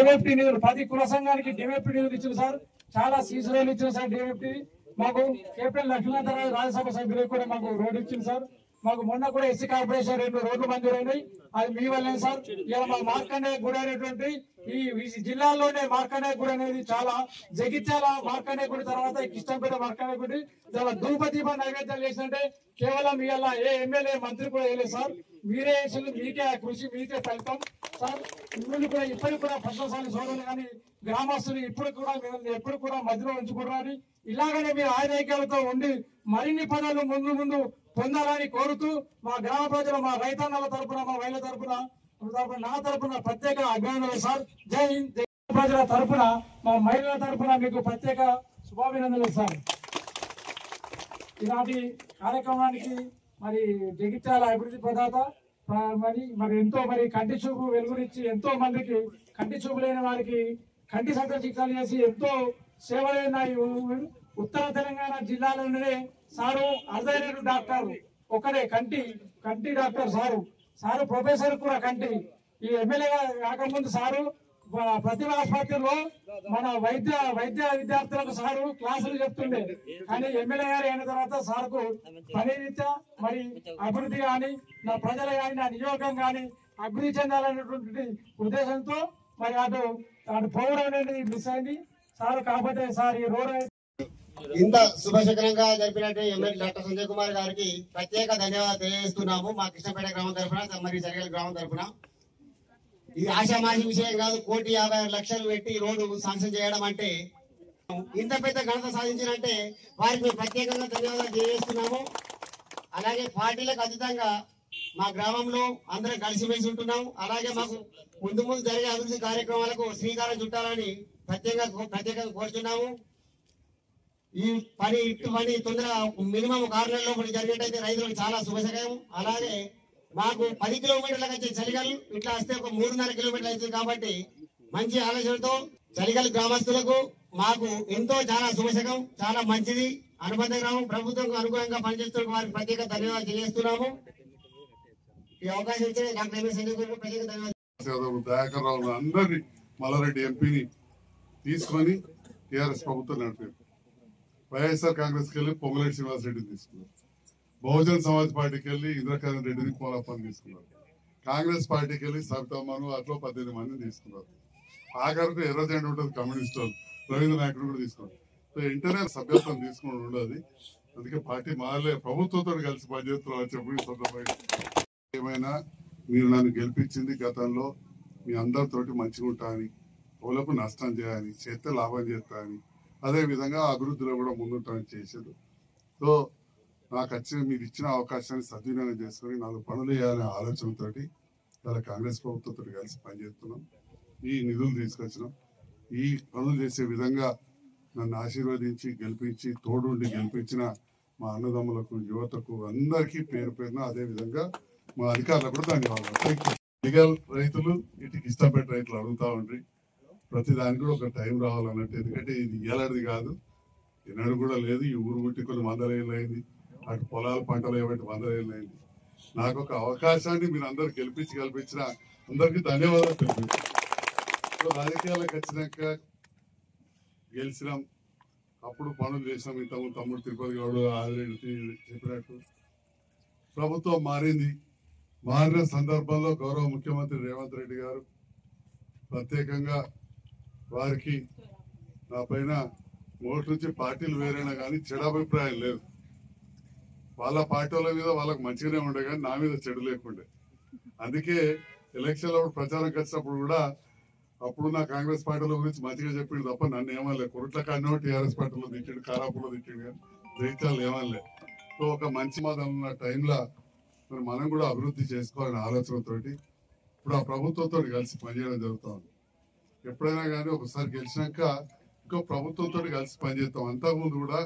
DFT నిధులు 10 కుల సంఘానికి డిఎఫ్టీ నిధులు ఇచ్చింది సార్. చాలా సీసీ రోడ్లు ఇచ్చింది సార్. డిఎఫ్టీ మాకు కేపీఎల్ లక్ష్మీనాథరావు రాజ్యసభ సభ్యులకు కూడా మాకు రోడ్డు ఇచ్చింది సార్. మాకు మొన్న కూడా ఎస్సీ కార్పొరేషన్ 2 రోడ్లు మంజూరైనాయి. అది మీ వల్లే సార్. ఇలా మా మార్కండే గుడి అనేటువంటి ఈ జిల్లాలోనే మార్కండే గుడి అనేది చాలా జగిత్యాల మార్కండే గుడి తర్వాత కిష్టంపేట మార్కండే గుడి చాలా ధూపదీప నైవేద్యాలు చేసినట్టే కేవలం ఇవాళ ఏ ఎమ్మెల్యే మంత్రి కూడా వేయలేదు సార్. మీరే వేసింది, మీకే కృషి, మీకే ఫలితం సార్. మిమ్మల్ని కూడా ఇప్పటికి కూడా ప్రశంసాలు చూడాలి కానీ గ్రామస్తులు ఇప్పుడు కూడా మిమ్మల్ని ఎప్పుడు కూడా మధ్యలో ఉంచుకుంటారని ఇలాగనే మీరు ఆరోగ్యాలతో ఉండి మరిన్ని పదాలు ముందు పొందాలని కోరుతూ మా గ్రామ ప్రజలు, మా రైతన్నల తరపున, మా మహిళల తరపున, నా తరపున ప్రత్యేక అభినందనలు సార్. జై హింద్. ప్రజల తరపున, మా మహిళల తరపున మీకు ప్రత్యేక శుభాభినందనలు సార్. ఈనాటి కార్యక్రమానికి మరి జగిత్యాల అభివృద్ధి ప్రదాత మరి ఎంతో కంటి చూపు వెలుగునిచ్చి ఎంతో మందికి కంటి చూపు లేని వారికి కంటి శస్త్రచికిత్సలు చేసి ఎంతో సేవలైన ఉత్తర తెలంగాణ జిల్లాలోనే సారు అర్ధైన డాక్టర్ ఒకడే కంటి డాక్టర్ సారు ప్రొఫెసర్ కూడా కంటి. ఈ ఎమ్మెల్యేగా కాకముందు సారు ప్రతిభ ఆసుపత్రిలో మన వైద్య విద్యార్థులకు సారు క్లాసులు చెప్తుండే. కానీ ఎమ్మెల్యే గారు అయిన తర్వాత సార్కు పని రీత్యా మరి అభివృద్ధి కానీ, నా ప్రజలు కానీ, నా నియోజకం కానీ అభివృద్ధి చెందాలనేటువంటి ఉద్దేశంతో మరి అటు పౌరు అనేది మిస్ అయింది సార్. కాకపోతే సార్ ఈ రోడ్ ఇంత శుభశకరంగా జరిపినట్టు ఎమ్మెల్యే డాక్టర్ సంజయ్ కుమార్ గారికి ప్రత్యేక ధన్యవాదాలు తెలియజేస్తున్నాము. మా కృష్ణపేట గ్రామం తరఫున, మరి జరిగల గ్రామం తరఫున. ఇది ఆశామాషి విషయం కాదు. 1,56,00,000 పెట్టి రోడ్డు శాంక్షన్ చేయడం అంటే, ఇంత పెద్ద ఘనత సాధించినంటే వారికి మేము ప్రత్యేకంగా ధన్యవాదాలు తెలియజేస్తున్నాము. అలాగే పార్టీలకు అతీతంగా మా గ్రామంలో అందరం కలిసిమెలిసి ఉంటున్నాం. అలాగే మాకు ముందు జరిగే అభివృద్ధి కార్యక్రమాలకు శ్రీకారం చుట్టాలని ప్రత్యేకంగా కోరుతున్నాము. ఈ పని తొందరగా మినిమం 6 నెలల్లో జరిగేటైతే రైతులకు చాలా శుభశకరం. అలాగే మాకు 10 కిలోమీటర్లకు వచ్చే చలిగల్ ఇట్లా వస్తే ఒక 3.5 కిలోమీటర్లు అవుతుంది. కాబట్టి మంచి ఆలోచనతో చలిగల్ గ్రామస్తులకు మాకు ఎంతో చాలా శుభశకం, చాలా మంచిది. అనుబంధ గ్రామం ప్రభుత్వం అనుకూలంగా పనిచేస్తున్న వారికి ప్రత్యేక ధన్యవాదాలు తెలియజేస్తున్నాము. ఈ అవకాశం ఇచ్చిన డాక్టర్ ఎంఎస్ సంజయ్ గారికి ప్రత్యేక ధన్యవాదాలు. దయాకర్ రావు అందరినీ మల్లారెడ్డి ఎంపీని తీసుకొని టీఆర్ఎస్ ప్రభుత్వం నడిపారు. వైఎస్ఆర్ కాంగ్రెస్కి వెళ్ళి పొంగులేటి శ్రీనివాస్ రెడ్డిని తీసుకున్నారు. బహుజన్ సమాజ్ పార్టీకి వెళ్ళి ఇంద్రకరణ్ రెడ్డిని కోలప్పని తీసుకున్నారు. కాంగ్రెస్ పార్టీకి వెళ్ళి సవితమ్మను అట్లా 18 మందిని తీసుకున్నారు. ఆఖరికి ఎర్రజెండా ఉంటుంది కమ్యూనిస్ట్ వాళ్ళు, రవీంద్ర నాయకుడు కూడా తీసుకున్నారు. సో ఇంటర్నల్ సభ్యత్వం తీసుకుని ఉండదు. అందుకే పార్టీ మారలే, ప్రభుత్వంతో కలిసి పనిచేస్తున్నాం అని చెప్పి సందర్భంగా. ఏమైనా మీరు నన్ను గెలిపించింది గతంలో మీ అందరితోటి మంచిగా ఉంటా అని, వాళ్ళకు నష్టం చేయాలని, చేస్తే లాభం చేస్తా అని, అదే విధంగా అభివృద్ధిలో కూడా ముందుంటామని చేసేది. సో నాకు మీరు ఇచ్చిన అవకాశాన్ని సద్వినియోగం చేసుకుని 4 పనులు చేయాలనే ఆలోచనతోటి ఇలా కాంగ్రెస్ ప్రభుత్వంతో కలిసి పనిచేస్తున్నాం. ఈ నిధులు తీసుకొచ్చినాం. ఈ పనులు చేసే విధంగా నన్ను ఆశీర్వదించి గెలిపించి తోడుండి గెలిపించిన మా అన్నదమ్ములకు, యువతకు అందరికీ పేరు పేరున, అదే విధంగా మా అధికారులకు కూడా ధన్యవాదాలు. లీగల్ రైతులు ఇటుకి ఇష్టపడే రైతులు అడుగుతా ఉండ్రి. ప్రతి దానికి కూడా ఒక టైం రావాలన్నట్టు. ఎందుకంటే ఇది ఇయ్యాలది కాదు, ఎన్నడూ కూడా లేదు. ఈ ఊరు గుట్టి కొన్ని 100 ఏళ్ళు అయింది, అటు పొలాలు పంటలు ఏమంటే 100 ఏళ్ళు అయింది. నాకు ఒక అవకాశాన్ని మీరు అందరు గెలిపించిన అందరికీ ధన్యవాదాలు తెలిపించారు. రాజకీయాలకు వచ్చినాక గెలిచినాం, అప్పుడు పనులు చేసినాం. ఇంతకు తమ్ముడు తిరుపతి గౌడ్ ఆదిరెడ్డి చెప్పినట్టు ప్రభుత్వం మారింది. మారిన సందర్భంలో గౌరవ ముఖ్యమంత్రి రేవంత్ రెడ్డి గారు ప్రత్యేకంగా వారికి నా పైన మొదటి నుంచి పార్టీలు వేరైనా కానీ చెడు అభిప్రాయం లేదు. వాళ్ళ పార్టీల మీద వాళ్ళకి మంచిగానే ఉండే కానీ నా మీద చెడు లేకుండే. అందుకే ఎలక్షన్లో ప్రచారం వచ్చినప్పుడు కూడా అప్పుడు నా కాంగ్రెస్ పార్టీల గురించి మంచిగా చెప్పిండు తప్ప నన్ను ఏమనలే. కొరట్ల కాన్నో టీఆర్ఎస్ పార్టీలో తిట్టిండు, కారాపులో తిట్టిండు, కానీ జైత్యాలు ఏమనలే. సో ఒక మంచి మాదం ఉన్న టైంలో మరి మనం కూడా అభివృద్ధి చేసుకోవాలనే ఆలోచనతోటి ఇప్పుడు ఆ ప్రభుత్వంతో కలిసి పనిచేయడం జరుగుతూ ఉంది. ఎప్పుడైనా కానీ ఒకసారి గెలిచినాక ఇంకో ప్రభుత్వంతో కలిసి పనిచేస్తాం. అంతకుముందు కూడా